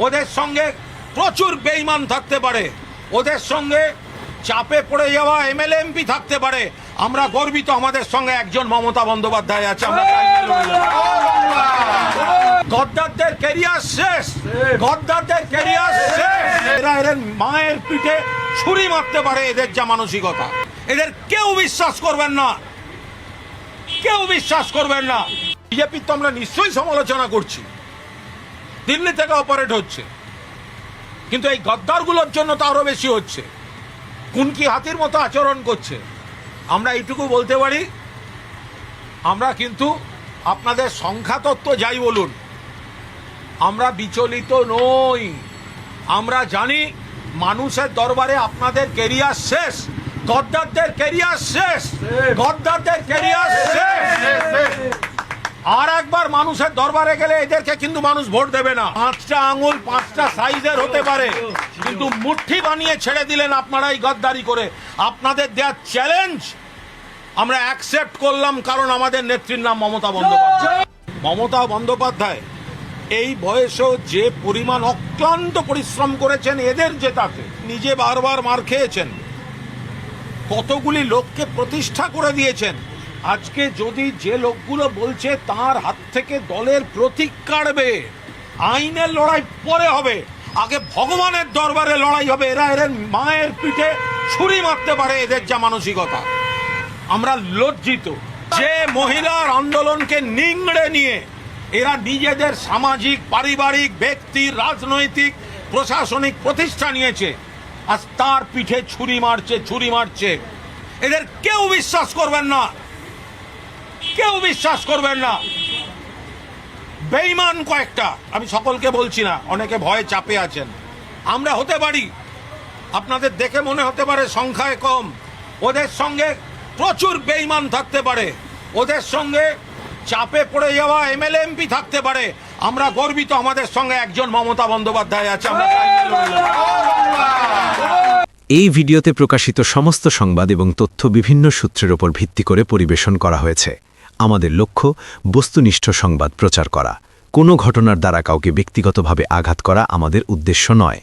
ওদের সঙ্গে প্রচুর বেঈমান থাকতে পারে, ওদের সঙ্গে চাপে পড়ে যাওয়া এমএলএ এমপি থাকতে পারে। আমরা গর্বিত আমাদের সঙ্গে একজন মমতা বন্দ্যোপাধ্যায় আছে। আমরা গদ্দারদের ক্যারিয়ার শেষ, গদ্দারদের ক্যারিয়ার শেষ। এরা এদের মায়ের পিঠে ছুরি মারতে পারে, এদের যা মানসিকতা। এদের কেউ বিশ্বাস করবেন না, কেউ বিশ্বাস করবেন না। বিজেপির তো আমরা নিশ্চয়ই সমালোচনা করছি, দিল্লি থেকে অপারেট হচ্ছে, কিন্তু এই গদ্দারগুলোর জন্য তো আরো বেশি হচ্ছে। কুনকি হাতির মতো আচরণ করছে। আমরা এইটুকু বলতে পারি, আমরা কিন্তু আপনাদের সংখ্যাতত্ত্ব যাই বলুন, আমরা বিচলিত নই। আমরা জানি মানুষের দরবারে আপনাদের ক্যারিয়ার শেষ, গদ্দারদের ক্যারিয়ার শেষ, গদ্দারদের ক্যারিয়ার শেষ। আর একবার মানুষের দরবারে গেলে এদেরকে কিন্তু মানুষ ভোট দেবে না। 5টা আঙুল 5টা সাইজের হতে পারে, কিন্তু মুঠি বানিয়ে ছেড়ে দিলেন আপনারা এই গদ্দারি করে। আপনাদের দেওয়া চ্যালেঞ্জ আমরা অ্যাকসেপ্ট করলাম, কারণ আমাদের নেত্রীর নাম মমতা বন্দ্যোপাধ্যায়। মমতা বন্দ্যোপাধ্যায় এই বয়সেও যে পরিমাণ অক্লান্ত পরিশ্রম করেছেন এদের জেতাতে, নিজে বারবার মার খেয়েছেন, কতগুলি লোককে প্রতিষ্ঠা করে দিয়েছেন। আজকে যদি যে লোকগুলো বলছে তার হাত থেকে দলের প্রতীক কাটবে, আইনের লড়াই পরে হবে, আগে ভগবানের দরবারে লড়াই হবে। এরা এদের মায়ের পিঠে ছুরি মারতে পারে, এদের যা মানসিকতা। আমরা লজ্জিত যে মহিলার আন্দোলনকে নিংড়ে নিয়ে এরা নিজেদের সামাজিক, পারিবারিক, ব্যক্তির, রাজনৈতিক, প্রশাসনিক প্রতিষ্ঠা নিয়েছে, আজ তার পিঠে ছুরি মারছে, ছুরি মারছে। এদের কেউ বিশ্বাস করবেন না, কেউ বিশ্বাস করবেন না। বেঈমান কয়েকটা, আমি সকলকে বলছি না, অনেকে ভয়ে চাপে আছেন। আমরা হতে পারি, আপনাদের দেখে মনে হতে পারে সংখ্যায় কম, ওদের সঙ্গে প্রচুর বেঈমান থাকতে পারে, ওদের সঙ্গে চাপে পড়ে যাওয়া এমএলএ এমপি থাকতে পারে। আমরা গর্বিত আমাদের সঙ্গে একজন মমতা বন্দ্যোপাধ্যায় আছে। আমরা এই ভিডিওতে প্রকাশিত সমস্ত সংবাদ এবং তথ্য বিভিন্ন সূত্রের উপর ভিত্তি করে পরিবেশন করা হয়েছে। আমাদের লক্ষ্য বস্তুনিষ্ঠ সংবাদ প্রচার করা। কোনো ঘটনার দ্বারা কাউকে ব্যক্তিগতভাবে আঘাত করা আমাদের উদ্দেশ্য নয়।